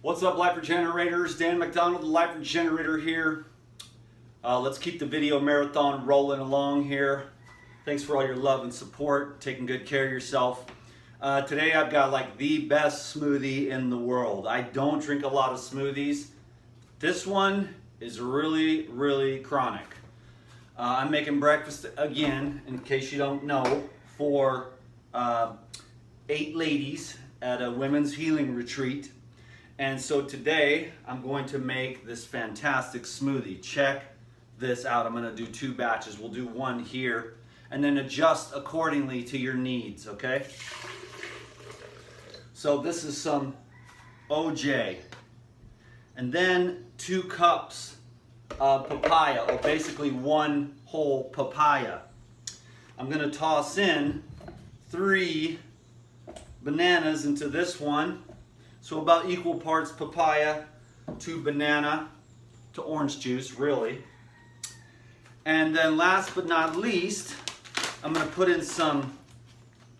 What's up, Life Regenerators? Dan McDonald, the Life Regenerator here. Let's keep the video marathon rolling along here. Thanks for all your love and support, taking good care of yourself. Today I've got like the best smoothie in the world. I don't drink a lot of smoothies. This one is really chronic. I'm making breakfast again, in case you don't know, for 8 ladies at a women's healing retreat. And so today I'm going to make this fantastic smoothie. Check this out. I'm going to do 2 batches. We'll do one here and then adjust accordingly to your needs, okay? So this is some OJ. And then 2 cups of papaya, or basically 1 whole papaya. I'm going to toss in 3 bananas into this one. So about equal parts papaya to banana to orange juice, really. And then last but not least, I'm going to put in some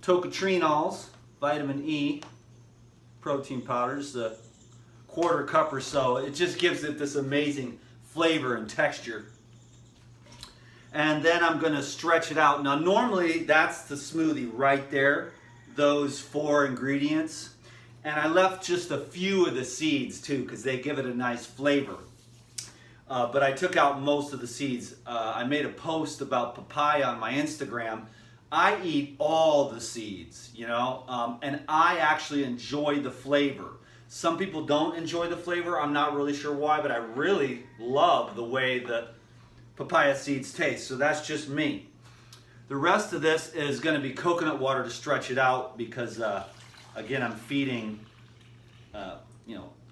tocotrienols, vitamin E, protein powders, a 1/4 cup or so. It just gives it this amazing flavor and texture. And then I'm going to stretch it out. Now normally that's the smoothie right there, those 4 ingredients. And I left just a few of the seeds too, because they give it a nice flavor. But I took out most of the seeds. I made a post about papaya on my Instagram. I eat all the seeds, you know, and I actually enjoy the flavor. Some people don't enjoy the flavor. I'm not really sure why, but I really love the way the papaya seeds taste. So that's just me. The rest of this is going to be coconut water to stretch it out because again, I'm feeding,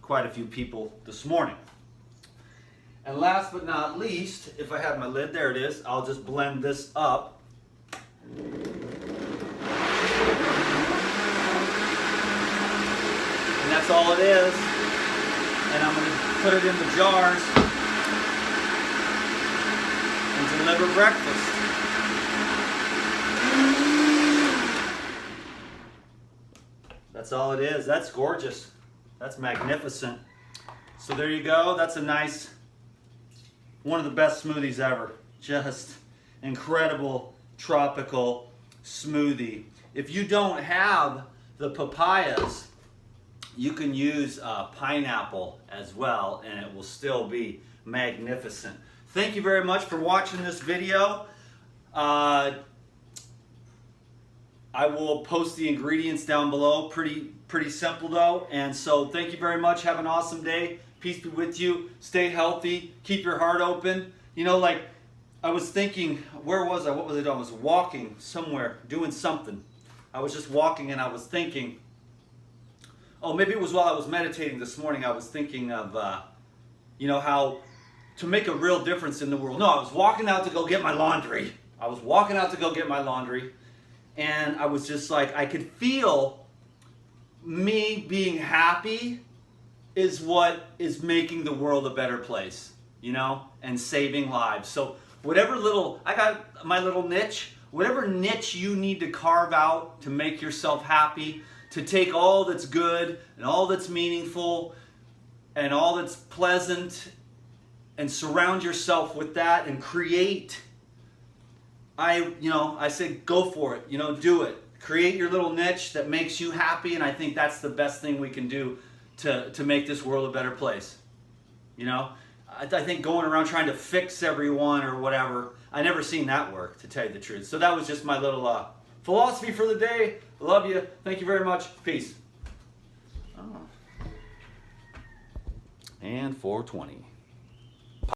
quite a few people this morning. And last but not least, if I have my lid, there it is, I'll just blend this up. And that's all it is. And I'm going to put it in the jars and deliver breakfast. That's all it is. That's gorgeous. That's magnificent. So there you go. That's a nice, one of the best smoothies ever. Just incredible tropical smoothie. If you don't have the papayas, you can use pineapple as well, and it will still be magnificent. Thank you very much for watching this video. I will post the ingredients down below. Pretty simple though. And so thank you very much. Have an awesome day. Peace be with you. Stay healthy. Keep your heart open. You know, like I was thinking, where was I? What was I doing? I was walking somewhere, doing something. I was just walking and I was thinking, oh, maybe it was while I was meditating this morning. I was thinking of, how to make a real difference in the world. No, I was walking out to go get my laundry. And I was just like, I could feel me being happy is what is making the world a better place, and saving lives. So whatever I got my little niche, whatever niche you need to carve out to make yourself happy, to take all that's good and all that's meaningful and all that's pleasant and surround yourself with that and create. I say go for it, do it. Create your little niche that makes you happy, and I think that's the best thing we can do to make this world a better place. I think going around trying to fix everyone or whatever, I never seen that work, to tell you the truth. So that was just my little philosophy for the day. Love you. Thank you very much. Peace. Oh. And 420.